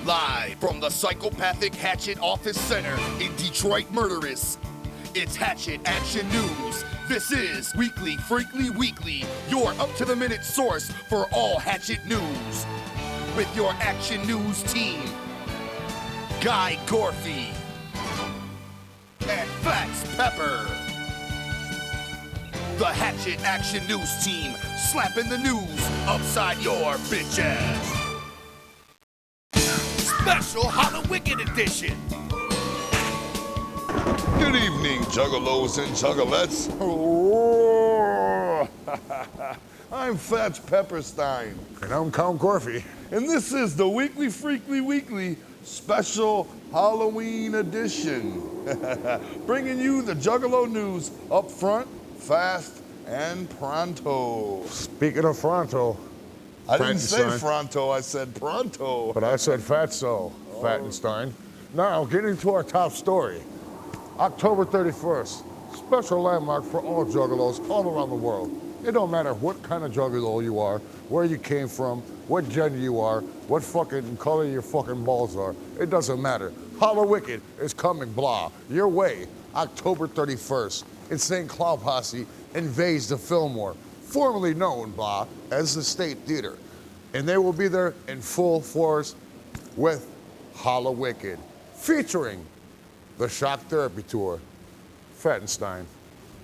Live from the Psychopathic Hatchet Office Center in Detroit Murderous, it's Hatchet Action News. This is Weekly Freekly Weekly, your up-to-the-minute source for all Hatchet news. With your Action News team, Guy Gorfie and Fats Pepper. The Hatchet Action News team, slapping the news upside your bitch ass. Special HALLOWICKED edition. Good evening, juggalos and juggalettes. I'm Fats Pepperstein. And I'm Count Gorfie. And this is the Weekly Freekly Weekly special Halloween edition. Bringing you the juggalo news up front, fast, and pronto. Speaking of Fronto, I didn't say Fattenstein. Fronto, I said pronto. But I said Fatso, Fattenstein. Now, getting to our top story. October 31st, special landmark for all juggalos all around the world. It don't matter what kind of juggalo you are, where you came from, what gender you are, what fucking color your fucking balls are. It doesn't matter. HALLOWICKED is coming, blah, your way. October 31st, Insane Clown Posse invades the Fillmore, formerly known, blah, as the State Theater. And they will be there in full force with HALLOWICKED, featuring the Shock Therapy Tour, Fattenstein.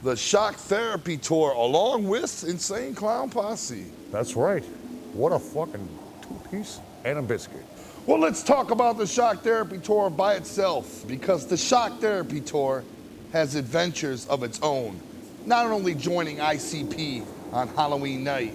The Shock Therapy Tour, along with Insane Clown Posse. That's right. What a fucking two-piece and a biscuit. Well, let's talk about the Shock Therapy Tour by itself, because the Shock Therapy Tour has adventures of its own. Not only joining ICP on Halloween night,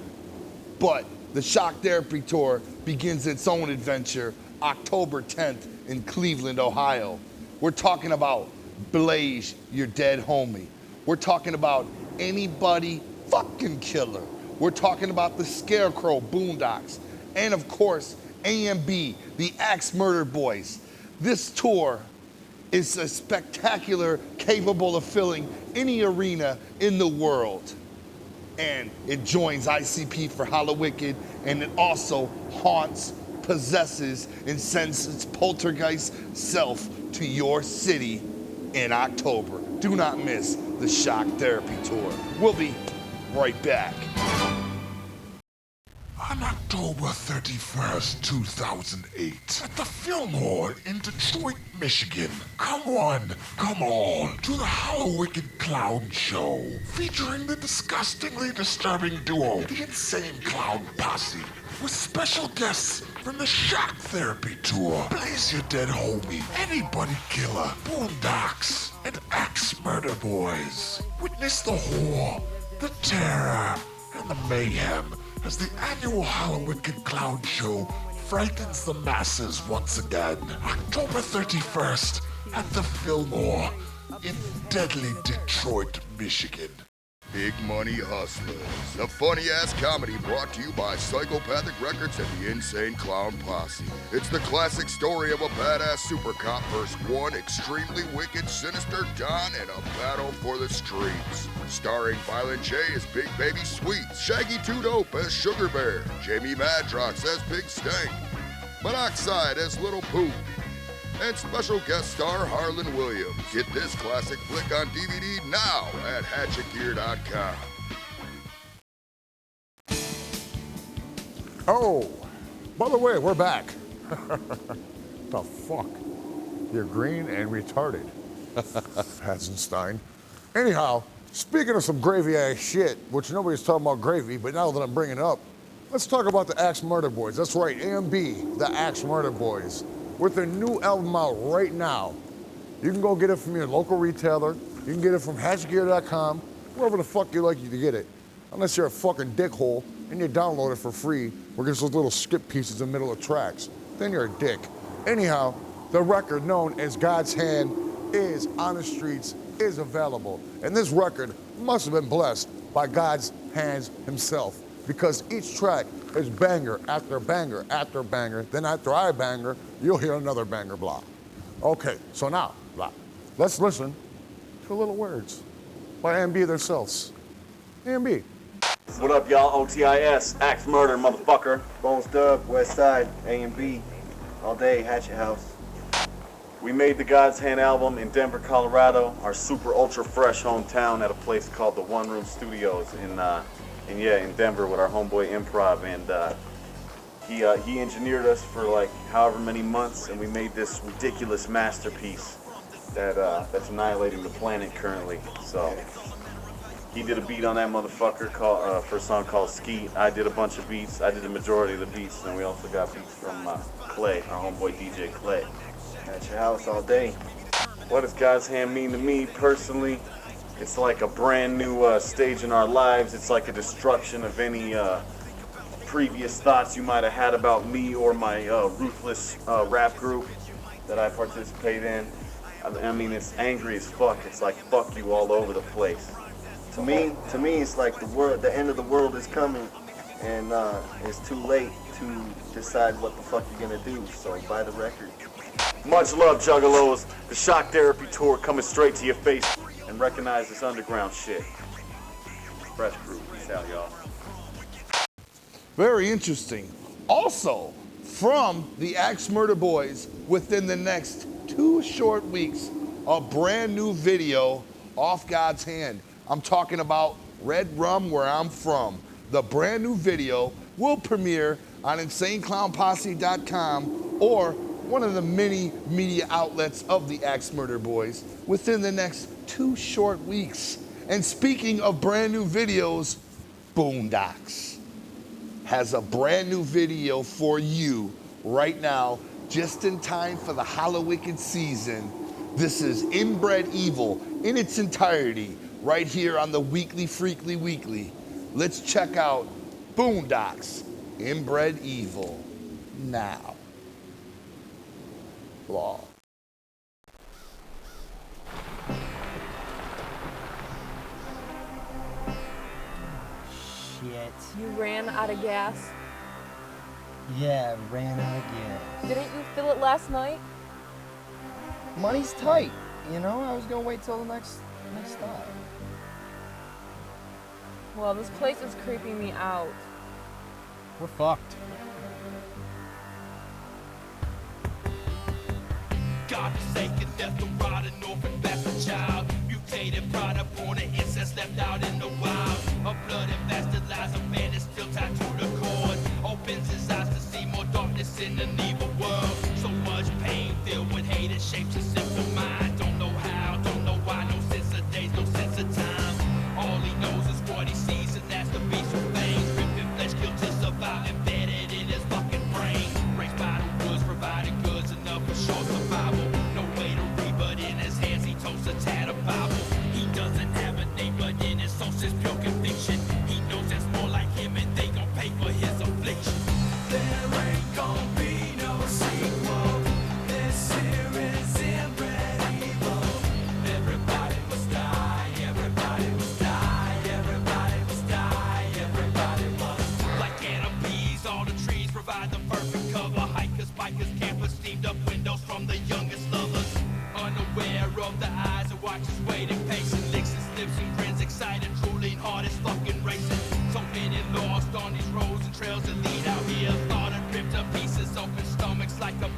but the Shock Therapy Tour begins its own adventure October 10th in Cleveland, Ohio. We're talking about Blaze, your dead homie. We're talking about Anybody Fucking Killer. We're talking about the Scarecrow Boondocks. And of course, AMB, the Axe Murder Boys. This tour is a spectacular, capable of filling any arena in the world. And it joins ICP for HALLOWICKED, and it also haunts, possesses, and sends its poltergeist self to your city in October. Do not miss the Shock Therapy Tour. We'll be right back. On October 31st, 2008, at the Fillmore in Detroit, Michigan, come one, come all, to the HALLOWICKED Clown Show, featuring the disgustingly disturbing duo, the Insane Clown Posse, with special guests from the Shock Therapy Tour, Blaze Your Dead Homie, Anybody Killer, Boondocks, and Axe Murder Boys. Witness the horror, the terror, and the mayhem as the annual HALLOWICKED Clown Show frightens the masses once again. October 31st at the Fillmore in deadly Detroit, Michigan. Big Money Hustlers, a funny-ass comedy brought to you by Psychopathic Records and the Insane Clown Posse. It's the classic story of a badass super cop versus one extremely wicked, sinister Don in a battle for the streets. Starring Violent J as Big Baby Sweets, Shaggy Two Dope as Sugar Bear, Jamie Madrox as Big Stank, Monoxide as Little Poop, and special guest star Harlan Williams. Get this classic flick on DVD now at hatchetgear.com. Oh, by the way, we're back. The fuck? You're green and retarded. Hatzenstein. Anyhow, speaking of some gravy-ass shit, which nobody's talking about gravy, but now that I'm bringing it up, let's talk about the Axe Murder Boys. That's right, AMB, the Axe Murder Boys, with their new album out right now. You can go get it from your local retailer. You can get it from hatchgear.com, wherever the fuck you like to get it. Unless you're a fucking dickhole and you download it for free, where there's those little skip pieces in the middle of tracks. Then you're a dick. Anyhow, the record known as God's Hand is on the streets, is available. And this record must have been blessed by God's hands himself, because each track is banger after banger after banger. Then after I banger, you'll hear another banger, blah. Okay, so now, blah, let's listen to little words by AMB themselves. AMB. What up, y'all? OTIS, Axe Murder, motherfucker. Bones Dub, West Side, A&B. All day, Hatchet House. We made the God's Hand album in Denver, Colorado, our super ultra fresh hometown, at a place called the One Room Studios in Denver with our homeboy Improv, and he engineered us for like however many months, and we made this ridiculous masterpiece that's annihilating the planet currently. So he did a beat on that motherfucker for a song called Skeet. I did a bunch of beats. I did the majority of the beats, and we also got beats from Clay, our homeboy DJ Clay. At your house all day. What does God's Hand mean to me personally? It's like a brand new stage in our lives. It's like a destruction of any previous thoughts you might have had about me or my ruthless rap group that I participate in. I mean, it's angry as fuck. It's like fuck you all over the place. To me, it's like the end of the world is coming, and it's too late to decide what the fuck you're gonna do. So buy the record. Much love, Juggalos. The Shock Therapy Tour coming straight to your face, and recognize this underground shit. Fresh Crew. Peace out, y'all. Very interesting. Also, from the Axe Murder Boys, within the next 2 short weeks, a brand new video off God's Hand. I'm talking about Red Rum, Where I'm From. The brand new video will premiere on InsaneClownPosse.com or one of the many media outlets of the Axe Murder Boys within the next 2 short weeks. And speaking of brand new videos, Boondocks has a brand new video for you right now, just in time for the HALLOWICKED season. This is Inbred Evil in its entirety, right here on the weekly Freekly Weekly. Let's check out Boondocks, Inbred Evil, now. Law. Shit. You ran out of gas? Yeah, ran out of gas. Didn't you fill it last night? Money's tight, you know? I was gonna wait till the next stop. Well, this place is creeping me out. We're fucked. God-forsaken, death to rot, an orphan bastard child. Mutated product, born and incest left out in the wild. A blooded bastard lies, a man is still tied to the cord. Opens his eyes to see more darkness in an evil world. So much pain filled with hate, it shapes his simple mind. Don't know how, don't know why, no sense of days, no sense of time. All he knows is what he sees, and that's the beast with fangs. Ripping flesh, killed to survive, embedded in his fucking brain. Raised by the woods, providing goods enough for short survival. No way to read, but in his hands he totes a tattered Bible. He doesn't have a name, but in his soul says pure conviction. He knows that's more like him, and they gon' pay for his affliction. There ain't gon' be no sequel. This here is inbred evil. Everybody must die, everybody must die, everybody must die, everybody must. Like canopies, all the trees provide the perfect cover. Hikers, bikers, campers, steamed up windows from the youngest lovers. Unaware of the eyes and watches waiting patient. Licks and slips and grins, excited, drooling, heart is fucking racing. So many lost on these roads and trails that lead out here. Thought and ripped to pieces, open stomachs like a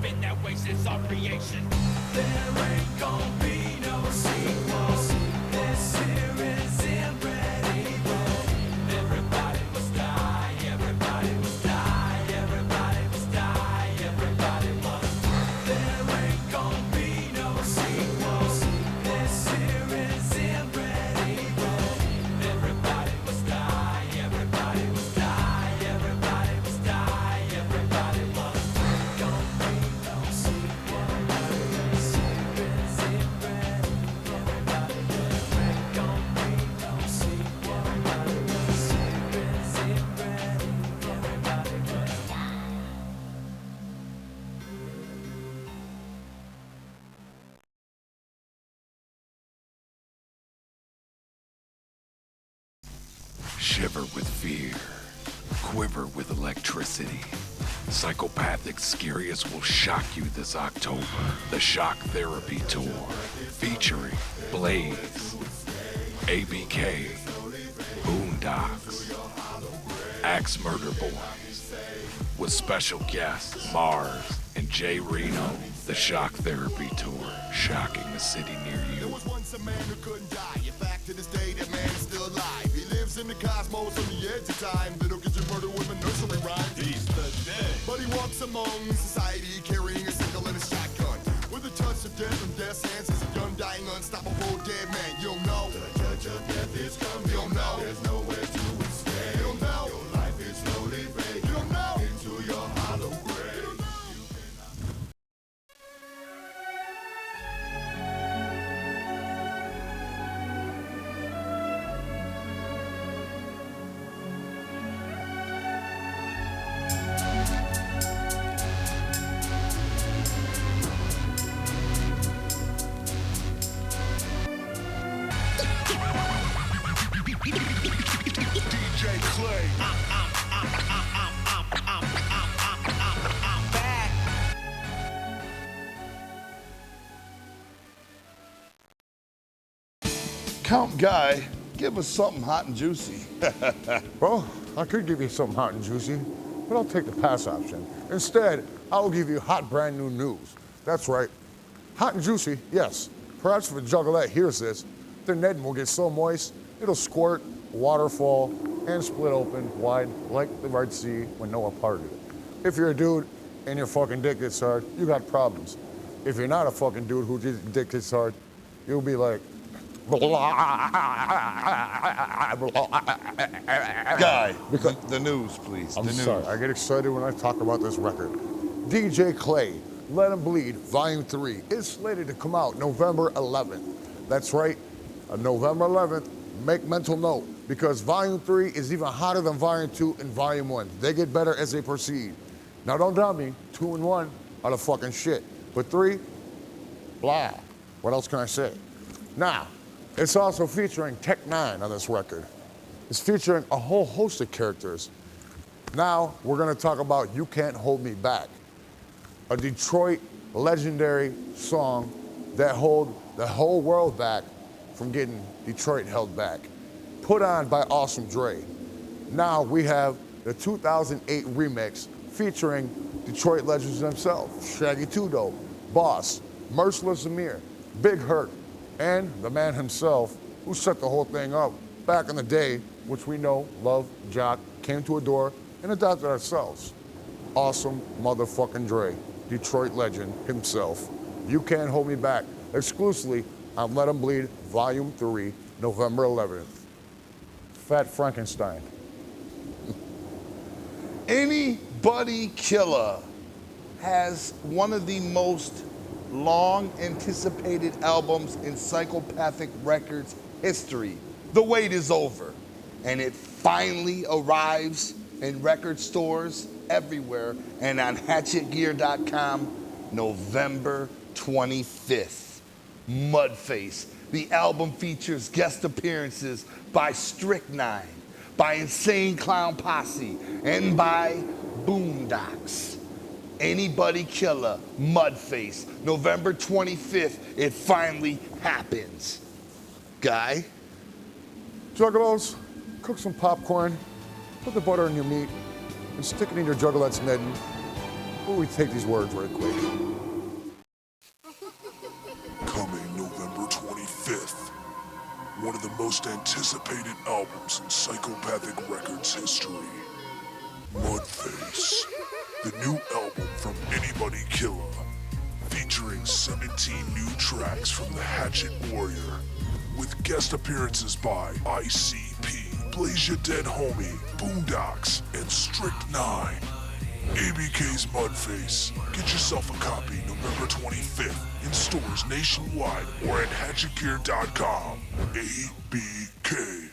been that way since our creation. There ain't gonna be no sequel. This here is ready. Everybody must die, everybody must die, everybody must die, everybody must. There ain't gonna be no sequel. This here is ready. Everybody must die, everybody must die, everybody must die, everybody must. Gonna be no sequel. This here is ready. Everybody must. Gonna be no sequel. This here is ready. Everybody must. Shiver with fear, quiver with electricity. Psychopathic Scariest will shock you this October. The Shock Therapy Tour, featuring Blaze, ABK, Boondocks, Axe Murder Boys, with special guests Mars and Jay Reno. The Shock Therapy Tour, shocking the city near you. Once a man who couldn't die. In fact, to this day, that man is still alive. He lives in the cosmos on the edge of time. Little kids are murdered with a nursery rhyme. He's the dead. But he walks among society, carrying a sickle and a shotgun. With a touch of death from death's hands, he's a young, dying, unstoppable dead man. You don't know. The judge of death is coming. You don't know. There's nowhere to escape. You don't know. Your life is slowly fading. You don't know. Into your hollow grave. DJ Clay. Count Guy, give us something hot and juicy. Well, I could give you something hot and juicy, but I'll take the pass option. Instead, I'll give you hot brand new news. That's right. Hot and juicy, yes. Perhaps if a juggalette hears this, their netting will get so moist, it'll squirt, waterfall, and split open wide like the Red Sea when Noah parted it. If you're a dude and your fucking dick gets hard, you got problems. If you're not a fucking dude whose dick gets hard, you'll be like, Guy, the news, please. I'm the news. sorry, I get excited when I talk about this record. DJ Clay, Let 'Em Bleed, Volume 3 is slated to come out November 11th. That's right, November 11th. Make mental note, because Volume 3 is even hotter than Volume 2 and Volume 1. They get better as they proceed. Now don't doubt me, 2 and 1 are the fucking shit. But 3, blah. What else can I say? Now, it's also featuring Tech 9 on this record. It's featuring a whole host of characters. Now, we're gonna talk about You Can't Hold Me Back, a Detroit legendary song that hold the whole world back from getting Detroit held back. Put on by Awesome Dre. Now we have the 2008 remix featuring Detroit legends themselves, Shaggy 2 Dope, Boss, Merciless Amir, Big Hurt, and the man himself who set the whole thing up back in the day, which we know, love, jock, came to adore, and adopted ourselves. Awesome motherfucking Dre, Detroit legend himself. You Can't Hold Me Back, exclusively on Let 'Em Bleed, Volume 3, November 11th. Fat Frankenstein. Anybody Killer has one of the most long anticipated albums in Psychopathic Records history. The wait is over, and it finally arrives in record stores everywhere and on hatchetgear.com November 25th. Mudface. The album features guest appearances by Strychnine, by Insane Clown Posse, and by Boondocks. Anybody Killer, Mudface, November 25th, it finally happens. Guy? Juggalos, cook some popcorn, put the butter in your meat, and stick it in your juggalette's netting. Where we take these words right quick. Coming November 25th, one of the most anticipated albums in Psychopathic Records history. Mudface, the new album from Anybody Killer, featuring 17 new tracks from the Hatchet Warrior, with guest appearances by ICP, Blaze Ya Dead Homie, Boondocks, and Strict 9. ABK's Mudface. Get yourself a copy November 25th in stores nationwide or at hatchetgear.com. ABK.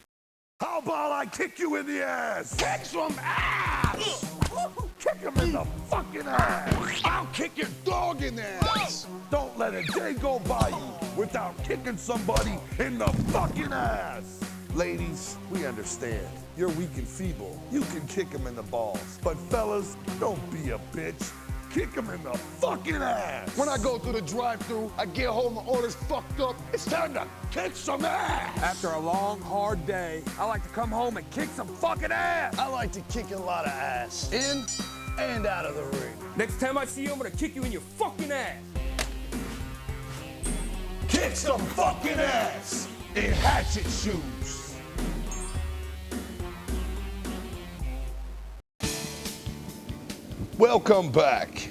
How about I kick you in the ass? Kick some ass! Kick him in the fucking ass! I'll kick your dog in the ass! Don't let a day go by you without kicking somebody in the fucking ass! Ladies, we understand. You're weak and feeble. You can kick him in the balls. But fellas, don't be a bitch. Kick him in the fucking ass! When I go through the drive-thru, I get home, my order's fucked up. It's time to kick some ass! After a long, hard day, I like to come home and kick some fucking ass! I like to kick a lot of ass, in and out of the ring. Next time I see you, I'm gonna kick you in your fucking ass! Kick some fucking ass in Hatchet shoes! Welcome back.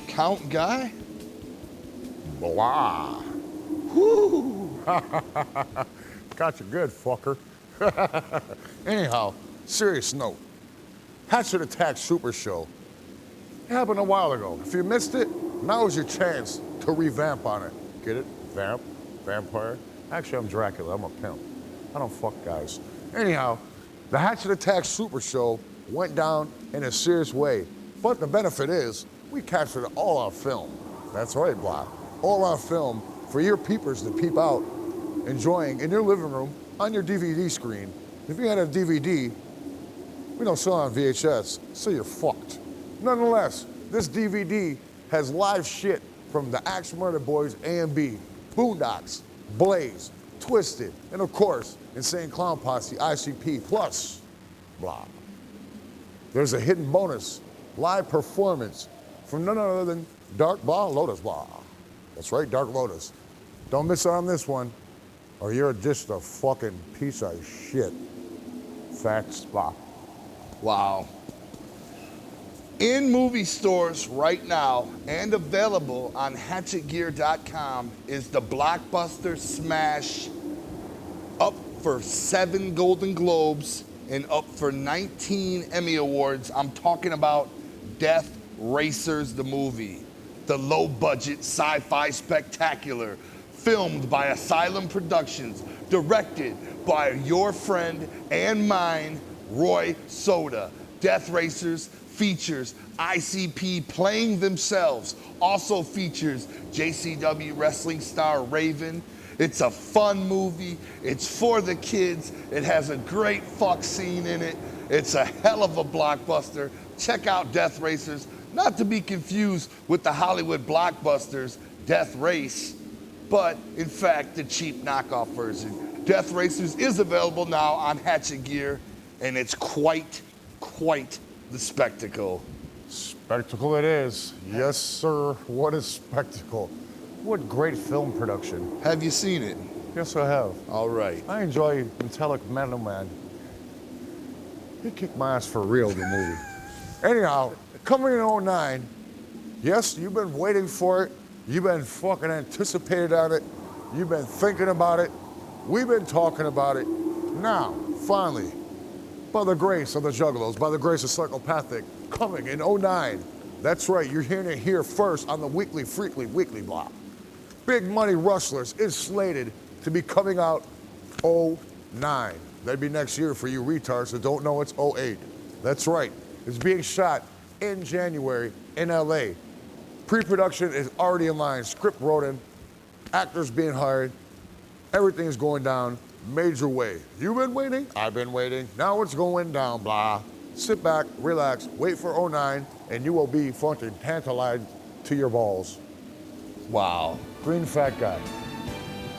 Count guy? Blah. Woo! Got you good, fucker. Anyhow, serious note. Hatchet Attack Super Show. It happened a while ago. If you missed it, now is your chance to revamp on it. Get it? Vamp? Vampire? Actually, I'm Dracula. I'm a pimp. I don't fuck guys. Anyhow, the Hatchet Attack Super Show went down in a serious way. But the benefit is, we captured it all on film. That's right, Blah. All on film for your peepers to peep out, enjoying in your living room on your DVD screen. If you had a DVD, we don't sell it on VHS, so you're fucked. Nonetheless, this DVD has live shit from the Axe Murder Boys A and B, Boondocks, Blaze, Twisted, and of course, Insane Clown Posse, ICP, plus, Blah. There's a hidden bonus live performance from none other than Dark Blah Lotus Blah. That's right, Dark Lotus. Don't miss out on this one, or you're just a fucking piece of shit. Facts, Blah. Wow. In movie stores right now and available on hatchetgear.com is the blockbuster smash, up for 7 Golden Globes and up for 19 Emmy Awards. I'm talking about Death Racers, the movie. The low-budget sci-fi spectacular, filmed by Asylum Productions, directed by your friend and mine, Roy Soda. Death Racers features ICP playing themselves, also features JCW wrestling star Raven. It's a fun movie, it's for the kids, it has a great fuck scene in it, it's a hell of a blockbuster. Check out Death Racers, not to be confused with the Hollywood blockbusters, Death Race, but in fact the cheap knockoff version. Death Racers is available now on Hatchet Gear, and it's quite the spectacle. Spectacle it is. Yes, sir. What a spectacle. What great film production. Have you seen it? Yes, I have. All right. I enjoy Metallic Man. He kicked my ass for real, the movie. Anyhow, coming in 09, yes, you've been waiting for it. You've been fucking anticipated on it. You've been thinking about it. We've been talking about it. Now, finally, by the grace of the Juggalos, by the grace of Psychopathic, coming in 09. That's right, you're hearing it here first on the weekly Freekly Weekly block. Big Money Rustlers is slated to be coming out 09. That'd be next year for you retards that don't know it's 08. That's right, it's being shot in January in LA. Pre-production is already in line, script wrote in, actors being hired, everything is going down major way. You've been waiting, I've been waiting, now it's going down, blah. Sit back, relax, wait for 09, and you will be fucking tantalized to your balls. Wow. Green fat guy.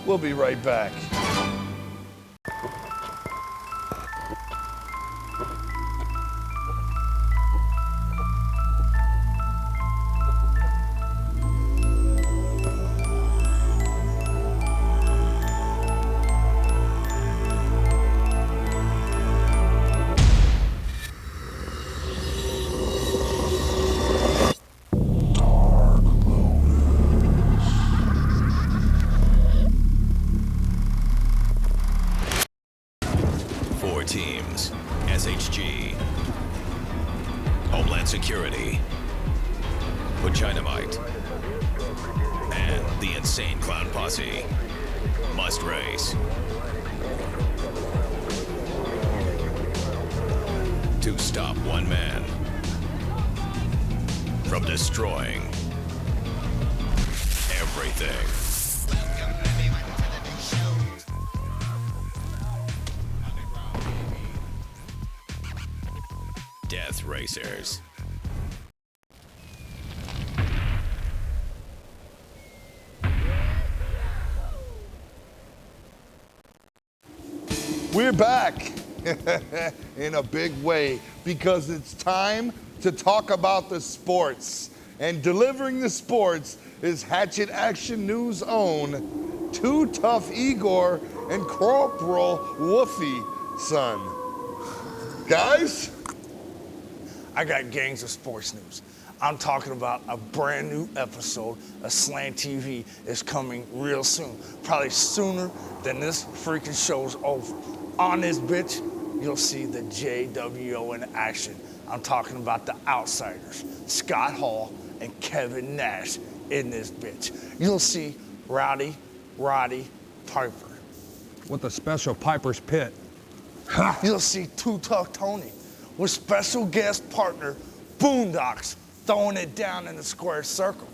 We'll be right back. teams, SHG, Homeland Security, Dynamite, and the Insane Clown Posse must race to stop one man from destroying everything. Death Racers. We're back in a big way because it's time to talk about the sports. And delivering the sports is Hatchet Action News' own Too Tough Igor and Corporal Woofy son. Guys? I got gangs of sports news. I'm talking about a brand new episode of Slant TV is coming real soon. Probably sooner than this freaking show's over. On this bitch, you'll see the JWO in action. I'm talking about the Outsiders, Scott Hall and Kevin Nash in this bitch. You'll see Roddy Piper. With a special Piper's Pit. You'll see Too Tough Tony with special guest partner Boondocks throwing it down in the square circle.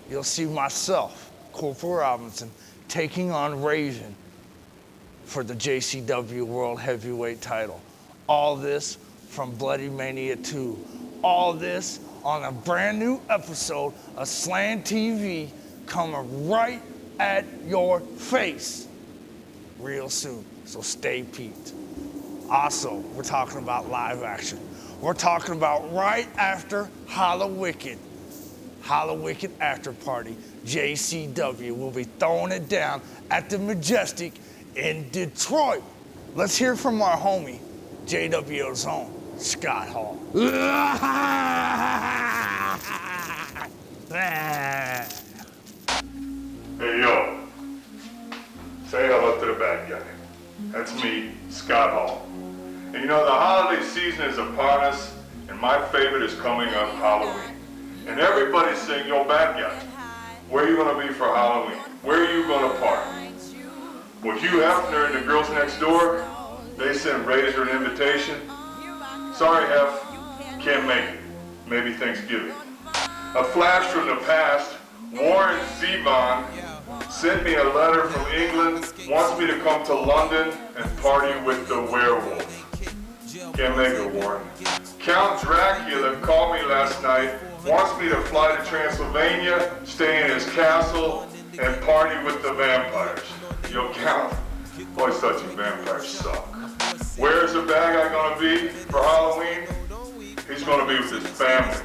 You'll see myself, Corporal Robinson, taking on Raven for the JCW World Heavyweight title. All this from Bloody Mania 2. All this on a brand new episode of Slant TV coming right at your face real soon, so stay peeped. Also, we're talking about live action. We're talking about right after HALLOWICKED after party, JCW will be throwing it down at the Majestic in Detroit. Let's hear from our homie, JWO's own, Scott Hall. Hey, yo. Say hello to the bad guy. That's me, Scott Hall. And you know, the holiday season is upon us, and my favorite is coming up, Halloween. And everybody's saying, yo, bad guy, where are you gonna be for Halloween? Where are you gonna party? Well, Hugh Hefner and the girls next door, they sent Razor an invitation. Sorry, Hef, can't make it. Maybe Thanksgiving. A flash from the past, Warren Zevon sent me a letter from England, wants me to come to London and party with the werewolf. Can't make it, Warren. Count Dracula called me last night, wants me to fly to Transylvania, stay in his castle, and party with the vampires. Yo, Count, boy, such a vampire suck. Where's the bad guy gonna be for Halloween? He's gonna be with his family.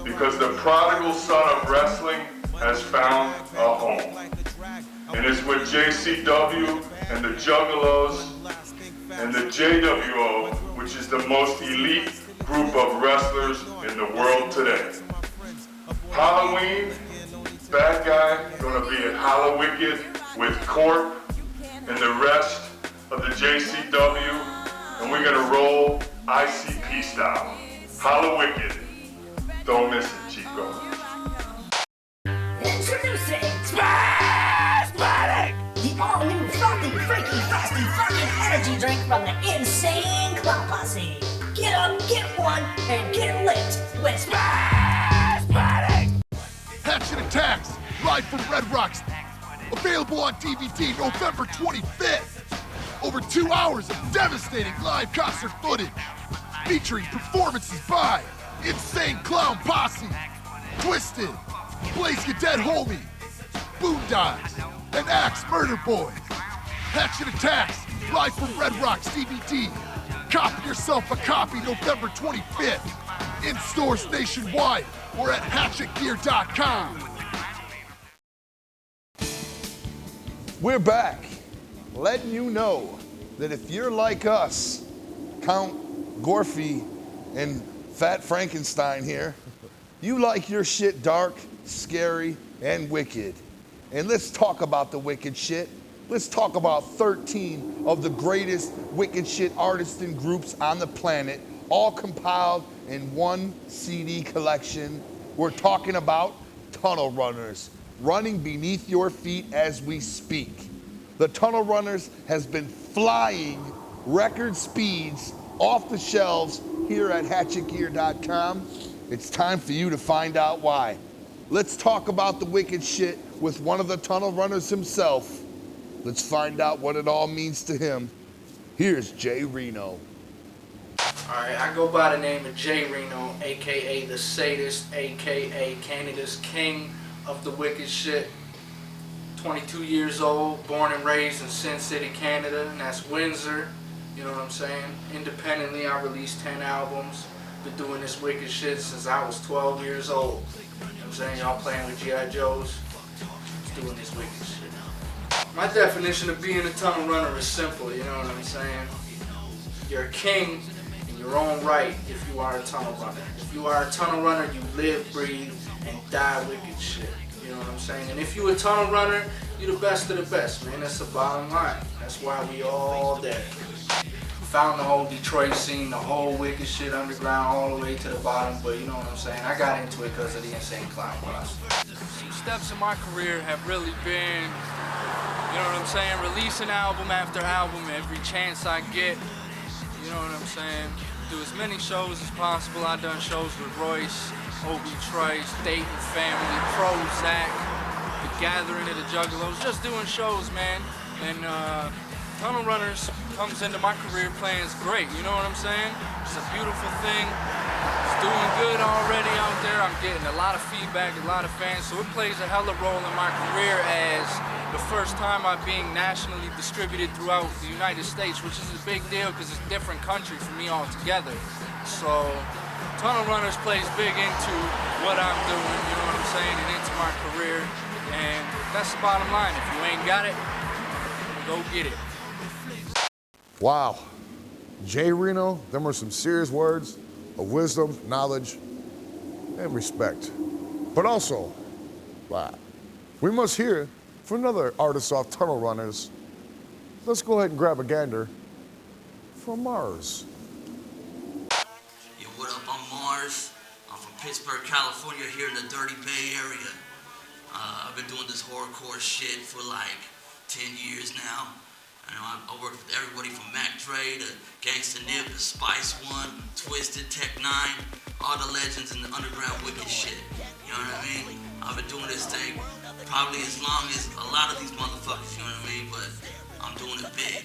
Because the prodigal son of wrestling has found a home. And it's with JCW and the Juggalos and the JWO, which is the most elite group of wrestlers in the world today. Halloween, bad guy gonna be at HALLOWICKED with Corp and the rest of the JCW, and we're gonna roll ICP style. HALLOWICKED. Don't miss it, Chico. Introducing Spasmatic! The all-new frothy, freaky, frosty, fucking energy drink from the Insane Clown Posse. Get up, get one, and get lit with Spasmatic! Hatchet Attacks, live from Red Rocks. Available on DVD November 25th. Over 2 hours of devastating live concert footage, featuring performances by Insane Clown Posse, Twisted, Blaze Your Dead Homie, Boondocks, and Axe Murder Boys. Hatchet Attacks, live from Red Rocks DVD. Copy yourself a copy November 25th. In stores nationwide or at hatchetgear.com. We're back, letting you know that if you're like us, Count Gorfy and Fat Frankenstein here, you like your shit dark, scary, and wicked. And let's talk about the wicked shit. let's talk about 13 of the greatest wicked shit artists and groups on the planet, all compiled in one CD collection. We're talking about Tunnel Runners, running beneath your feet as we speak. The Tunnel Runners has been flying record speeds off the shelves here at hatchetgear.com. It's time for you to find out why. Let's talk about the wicked shit with one of the Tunnel Runners himself. Let's find out what it all means to him. Here's Jay Reno. Alright, I go by the name of Jay Reno, aka the Sadist, aka Canada's king of the wicked shit. 22 years old, born and raised in Sin City, Canada, and that's Windsor. You know what I'm saying? Independently, I released 10 albums. Been doing this wicked shit since I was 12 years old. You know what I'm saying? Y'all playing with G.I. Joes, just doing this wicked shit. My definition of being a tunnel runner is simple, you know what I'm saying? You're a king in your own right if you are a tunnel runner. If you are a tunnel runner, you live, breathe, and die wicked shit. You know what I'm saying? And if you a tunnel runner, you the best of the best, man. That's the bottom line. That's why we all there. Found the whole Detroit scene, the whole wicked shit underground, all the way to the bottom. But you know what I'm saying? I got into it because of the Insane Clown Posse. Some steps in my career have really been, you know what I'm saying, releasing album after album every chance I get. You know what I'm saying? Do as many shows as possible. I've done shows with Royce, Obi Trice, Dayton Family, Prozac, The Gathering of the Juggalos, just doing shows, man. And Tunnel Runners comes into my career playing great, you know what I'm saying? It's a beautiful thing. It's doing good already out there. I'm getting a lot of feedback, a lot of fans, so it plays a hella role in my career as the first time I'm being nationally distributed throughout the United States, which is a big deal because it's a different country for me altogether. So Tunnel Runners plays big into what I'm doing, you know what I'm saying, and into my career. And that's the bottom line. If you ain't got it, go get it. Wow. Jay Reno, them were some serious words of wisdom, knowledge, and respect. But also, wow, we must hear from another artist off Tunnel Runners. Let's go ahead and grab a gander from Mars. Yo, what up? I'm Mars. I'm from Pittsburgh, California, here in the Dirty Bay Area. I've been doing this horrorcore shit for like 10 years now. You know, I worked with everybody from Mac Dre to Gangsta Nip to Spice One, Twisted, Tech 9, all the legends in the underground wicked shit. You know what I mean? I've been doing this thing probably as long as a lot of these motherfuckers, you know what I mean? But I'm doing it big.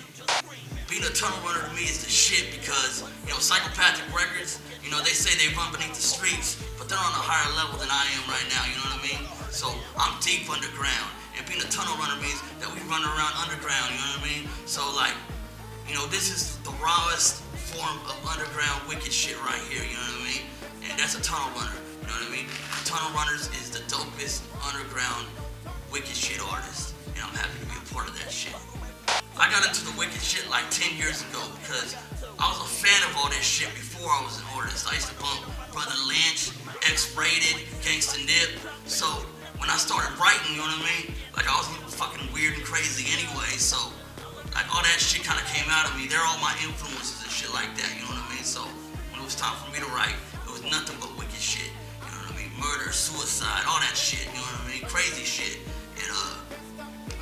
Being a tunnel runner to me is the shit because, you know, Psychopathic Records, you know, they say they run beneath the streets, but they're on a higher level than I am right now, you know what I mean? So I'm deep underground. And being a tunnel runner means that we run around underground, you know what I mean? So like, you know, this is the rawest form of underground wicked shit right here, you know what I mean? And that's a tunnel runner, you know what I mean? Tunnel Runners is the dopest underground wicked shit artist, and I'm happy to be a part of that shit. I got into the wicked shit like 10 years ago because I was a fan of all that shit before I was an artist. I used to bump Brother Lynch, X-Rated, Gangsta Nip. So when I started writing, you know what I mean? Like I was fucking weird and crazy anyway, so like all that shit kind of came out of me. They're all my influences and shit like that, you know what I mean? So when it was time for me to write, it was nothing but wicked shit. You know what I mean? Murder, suicide, all that shit, you know what I mean? Crazy shit. And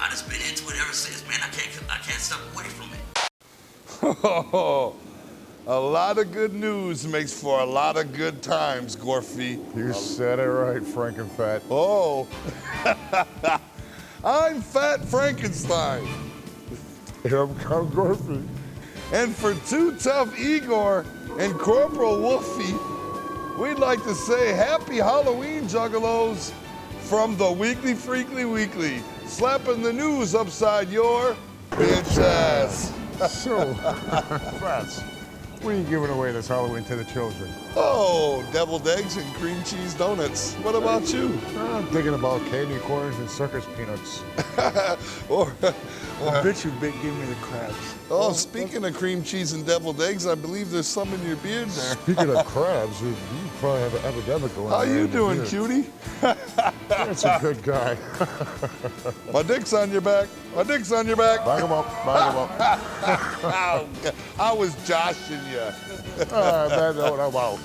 I just been into it ever since, man. I can't step away from it. A lot of good news makes for a lot of good times, Gorfy. You said it right, Frankenfat. Oh, I'm Fat Frankenstein. And I'm Gorfy. And for Too Tough Igor and Corporal Wolfie, we'd like to say Happy Halloween, Juggalos, from the Weekly Freekly Weekly, slapping the news upside your bitch ass. So, Fats, what are you giving away this Halloween to the children? Oh, deviled eggs and cream cheese donuts. What about you? I'm thinking about candy corns and circus peanuts. or I bet you big give me the crabs. Oh, speaking of cream cheese and deviled eggs, I believe there's some in your beard there. Speaking of crabs, you probably have an epidemic going on. How you in doing, your beard. cutie? That's a good guy. My dick's on your back. My dick's on your back. Back him up. Back him up. I was joshing you. Man, no, wow.